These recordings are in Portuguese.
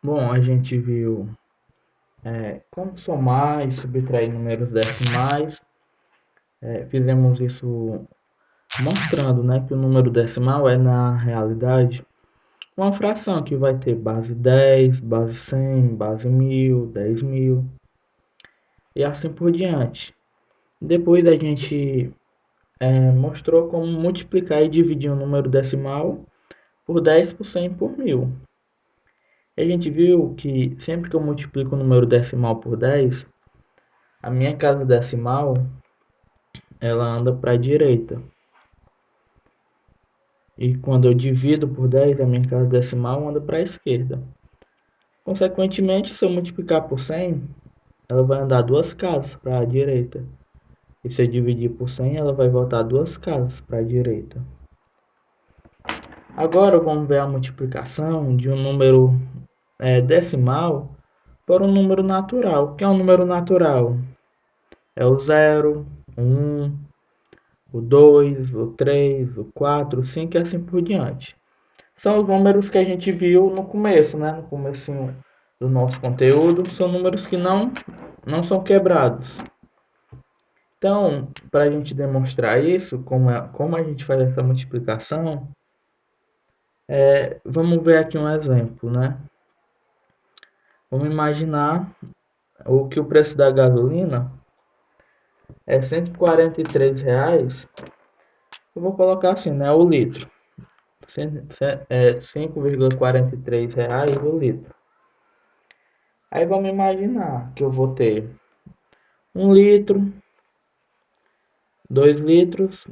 Bom, a gente viu como somar e subtrair números decimais. Fizemos isso mostrando, né, que o número decimal é, na realidade, uma fração que vai ter base 10, base 100, base 1000, 10.000 e assim por diante. Depois a gente mostrou como multiplicar e dividir um número decimal por 10 por 100 por 1000. E a gente viu que sempre que eu multiplico o número decimal por 10, a minha casa decimal ela anda para a direita. E quando eu divido por 10, a minha casa decimal anda para a esquerda. Consequentemente, se eu multiplicar por 100, ela vai andar duas casas para a direita. E se eu dividir por 100, ela vai voltar duas casas para a direita. Agora vamos ver a multiplicação de um número decimal por um número natural. O que é um número natural? É o 0, o 1, o 2, o 3, o 4, o 5 e assim por diante. São os números que a gente viu no começo, né? No comecinho do nosso conteúdo. São números que não são quebrados. Então, para a gente demonstrar isso, como a gente faz essa multiplicação, vamos ver aqui um exemplo, né? Vamos imaginar que o preço da gasolina é R$ 143. Eu vou colocar assim, né? O litro. 5,43 o litro. Aí vamos imaginar que eu vou ter 1 litro, 2 litros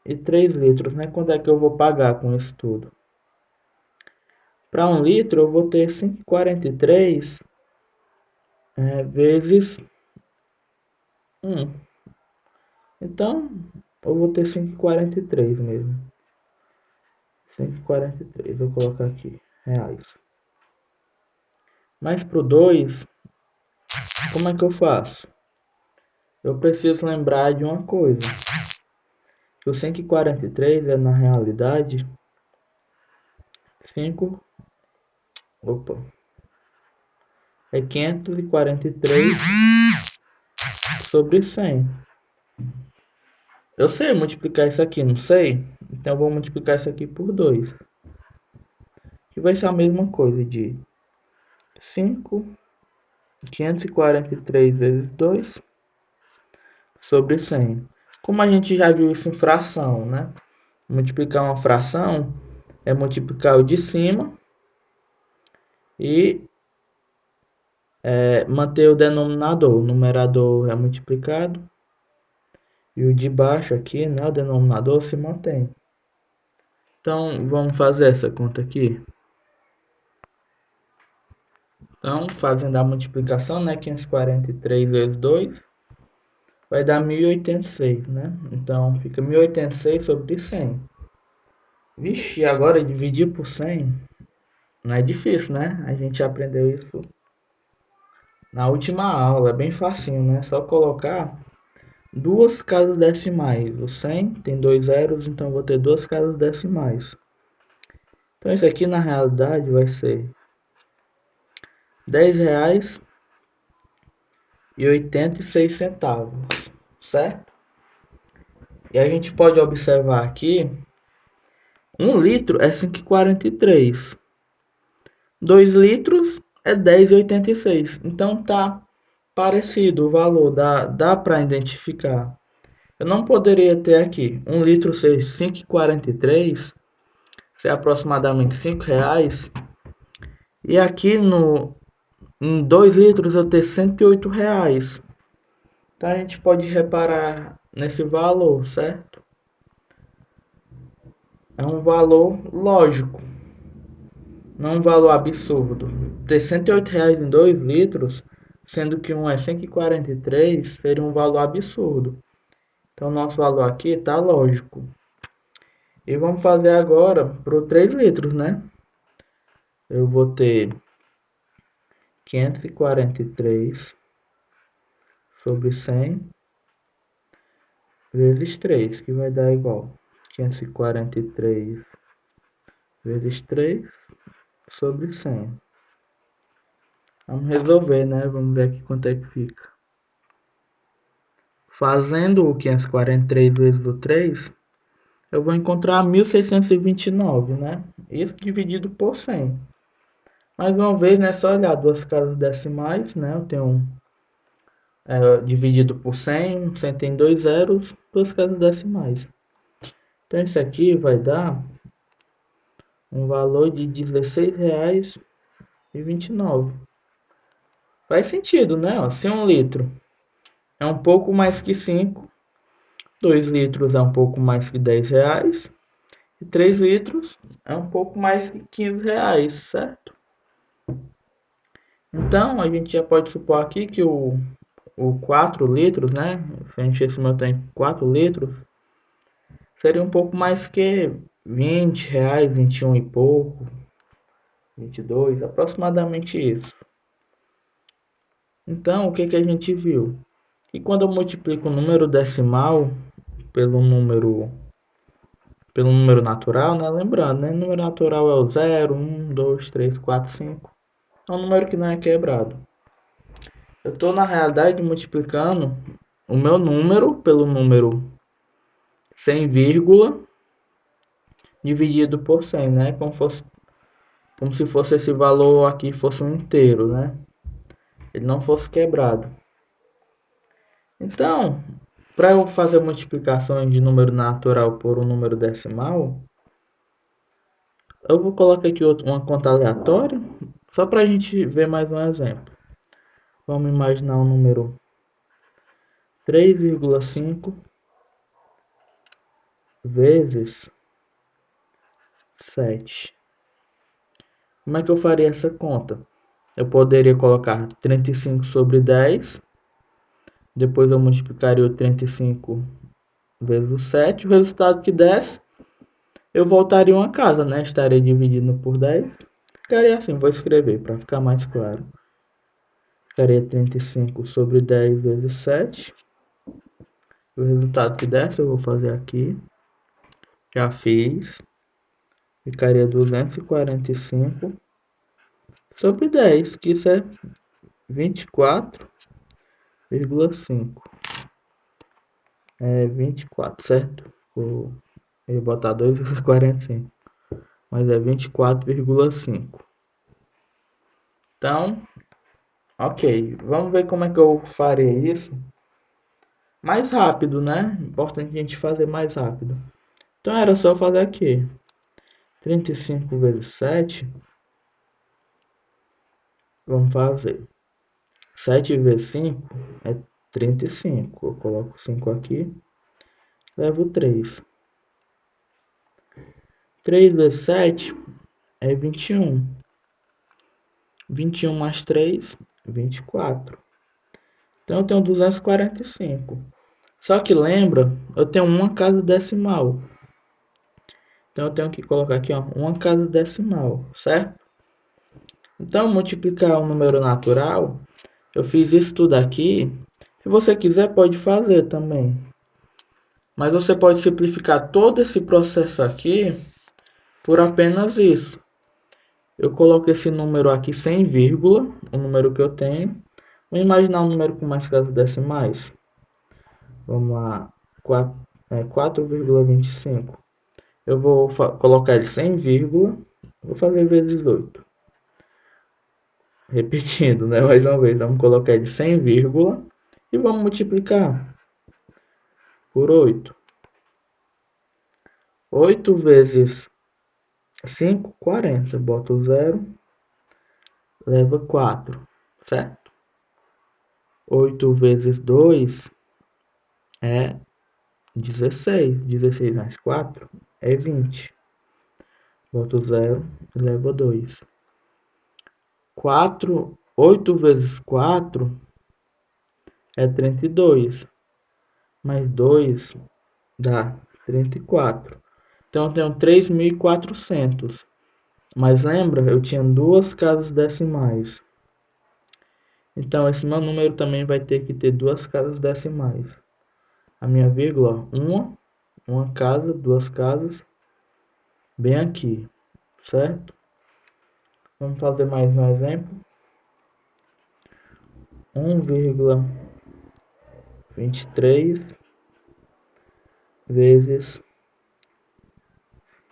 e 3 litros, né? Quanto é que eu vou pagar com isso tudo? Para 1 litro eu vou ter 5,43 vezes 1. Então eu vou ter 5,43 mesmo. 5,43, vou colocar aqui, reais. Mas pro 2, como é que eu faço? Eu preciso lembrar de uma coisa. Que o 143 é na realidade 5, opa, é 543 sobre 100. Eu sei multiplicar isso aqui, não sei? Então eu vou multiplicar isso aqui por 2. Que vai ser a mesma coisa de 543 vezes 2 sobre 100. Como a gente já viu isso em fração, né? Multiplicar uma fração é multiplicar o de cima e manter o denominador. O numerador é multiplicado e o de baixo aqui, né, o denominador se mantém. Então, vamos fazer essa conta aqui. Então, fazendo a multiplicação, né, 543 vezes 2 vai dar 1086, né? Então, fica 1086 sobre 100. Vixe, agora dividir por 100 não é difícil, né? A gente aprendeu isso na última aula, é bem facinho, né? Só colocar duas casas decimais. O 100 tem dois zeros, então vou ter duas casas decimais. Então isso aqui na realidade vai ser R$ 10,86, certo? E a gente pode observar aqui, 1 litro é 5,43. 2 litros é 10,86. Então tá parecido o valor, dá para identificar. Eu não poderia ter aqui 1 litro ser 5,43, ser aproximadamente R$ 5. E aqui em 2 litros eu ter R$ 108. Então a gente pode reparar nesse valor, certo? É um valor lógico, não um valor absurdo. Ter R$ 108 em 2 litros, sendo que um é 5,43, seria um valor absurdo. Então nosso valor aqui está lógico. E vamos fazer agora para o 3 litros, né? Eu vou ter 543 sobre 100 vezes 3, que vai dar igual 543 vezes 3 sobre 100. Vamos resolver, né? Vamos ver aqui quanto é que fica. Fazendo o 543 vezes o 3, eu vou encontrar 1629, né? Isso dividido por 100. Mais uma vez, né? Só olhar duas casas decimais, né? Eu tenho dividido por 100, 100 tem dois zeros, duas casas decimais. Então isso aqui vai dar um valor de R$16,29. Faz sentido, né? Ó, se 1 litro é um pouco mais que 5, 2 litros é um pouco mais que R$10, e 3 litros é um pouco mais que R$15, certo? Então a gente já pode supor aqui que o 4 litros, né? Frente a esse meu tanque 4 litros, seria um pouco mais que R$20, 21 e pouco, 22, aproximadamente isso. Então, o que a gente viu? E quando eu multiplico o número decimal pelo número natural, né? Lembrando, né? O número natural é o 0, 1, 2, 3, 4, 5. É um número que não é quebrado. Eu estou, na realidade, multiplicando o meu número pelo número sem vírgula dividido por 100, né? Como se fosse esse valor aqui fosse um inteiro, né? Ele não fosse quebrado. Então, para eu fazer multiplicação de número natural por um número decimal, eu vou colocar aqui uma conta aleatória, só para a gente ver mais um exemplo. Vamos imaginar um número 3,5 vezes 7. Como é que eu faria essa conta? Eu poderia colocar 35 sobre 10, depois eu multiplicaria o 35 vezes o 7, o resultado que desse, eu voltaria uma casa, né? Estaria dividindo por 10. Ficaria assim, vou escrever para ficar mais claro. Ficaria 35 sobre 10 vezes 7. O resultado que desse eu vou fazer aqui. Já fiz. Ficaria 245 sobre 10, que isso é 24,5. É 24, certo? Eu ia botar 2,45. Mas é 24,5. Então, ok. Vamos ver como é que eu farei isso mais rápido, né? Importante a gente fazer mais rápido. Então era só fazer aqui. 35 vezes 7. Vamos fazer. 7 vezes 5 é 35. Eu coloco 5 aqui. Levo 3. 3 vezes 7 é 21. 21 mais 3, 24. Então eu tenho 245. Só que lembra, eu tenho uma casa decimal. Então eu tenho que colocar aqui, ó, uma casa decimal, certo? Então multiplicar um número natural, eu fiz isso tudo aqui. Se você quiser, pode fazer também. Mas você pode simplificar todo esse processo aqui por apenas isso. Eu coloco esse número aqui sem vírgula, o número que eu tenho. Vou imaginar um número com mais casas decimais. Vamos lá, 4,25. Eu vou colocar ele sem vírgula. Vou fazer vezes 8. Repetindo, né? Mais uma vez, vamos colocar ele sem vírgula. E vamos multiplicar por 8. 8 vezes 5, 40. Bota o 0. Leva 4. Certo? 8 vezes 2 é 16. 16 mais 4 é 20. Bota o 0 e leva 2. 8 vezes 4 é 32. Mais 2 dá 34. Então eu tenho 3.400. Mas lembra, eu tinha duas casas decimais. Então esse meu número também vai ter que ter duas casas decimais. A minha vírgula, uma casa, duas casas, bem aqui, certo? Vamos fazer mais um exemplo. 1,23 vezes...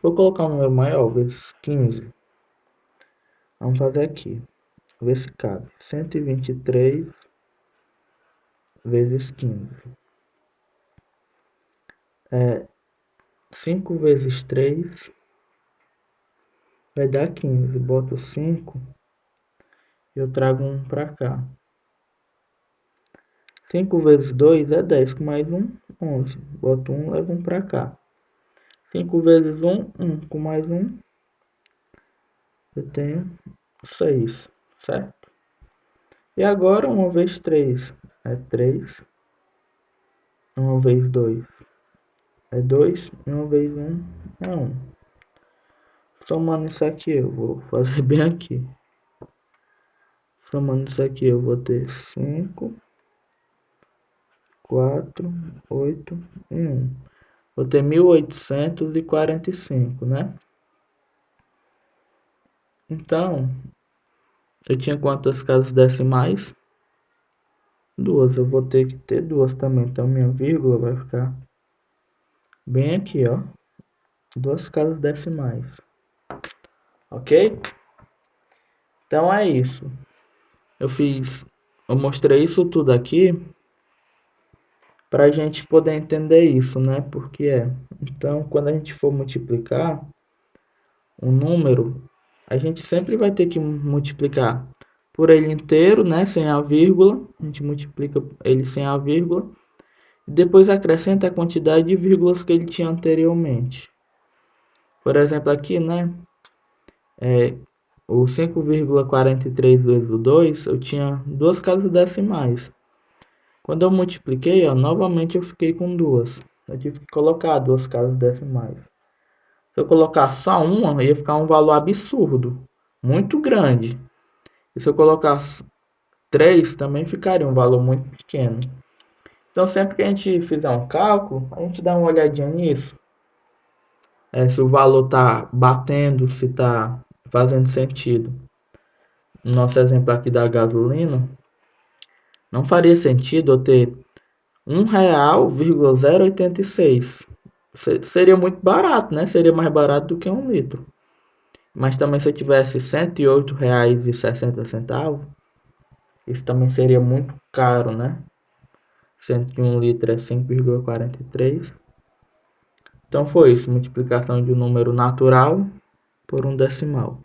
Vou colocar um número maior, vezes 15. Vamos fazer aqui. Ver se cabe. 123 vezes 15. 5 vezes 3 vai dar 15. Boto 5 e eu trago 1 para cá. 5 vezes 2 é 10, com mais 1, 11. Boto 1, levo 1 para cá. 5 vezes 1, 1. Com mais 1, eu tenho 6, certo? E agora 1 vezes 3 é 3. 1 vezes 2 é 2. E 1 vezes 1 é 1. Somando isso aqui, eu vou fazer bem aqui. Somando isso aqui, eu vou ter 5, 4, 8 e 1. Vou ter 1845, né? Então, eu tinha quantas casas decimais? Duas. Eu vou ter que ter duas também. Então, minha vírgula vai ficar bem aqui, ó. Duas casas decimais. Ok? Então, é isso. Eu mostrei isso tudo aqui para a gente poder entender isso, né? Porque então, quando a gente for multiplicar um número, a gente sempre vai ter que multiplicar por ele inteiro, né? Sem a vírgula. A gente multiplica ele sem a vírgula. E depois acrescenta a quantidade de vírgulas que ele tinha anteriormente. Por exemplo, aqui, né? O 5,43 vezes o 2, eu tinha duas casas decimais. Quando eu multipliquei, ó, novamente eu fiquei com duas. Eu tive que colocar duas casas decimais. Se eu colocar só uma, ia ficar um valor absurdo, muito grande. E se eu colocasse 3, também ficaria um valor muito pequeno. Então, sempre que a gente fizer um cálculo, a gente dá uma olhadinha nisso. Se o valor está batendo, se está fazendo sentido. No nosso exemplo aqui da gasolina, não faria sentido eu ter R$1,086. Seria muito barato, né? Seria mais barato do que 1 litro. Mas também se eu tivesse R$108,60, isso também seria muito caro, né? Sendo que 1 litro é 5,43. Então foi isso, multiplicação de um número natural por um decimal.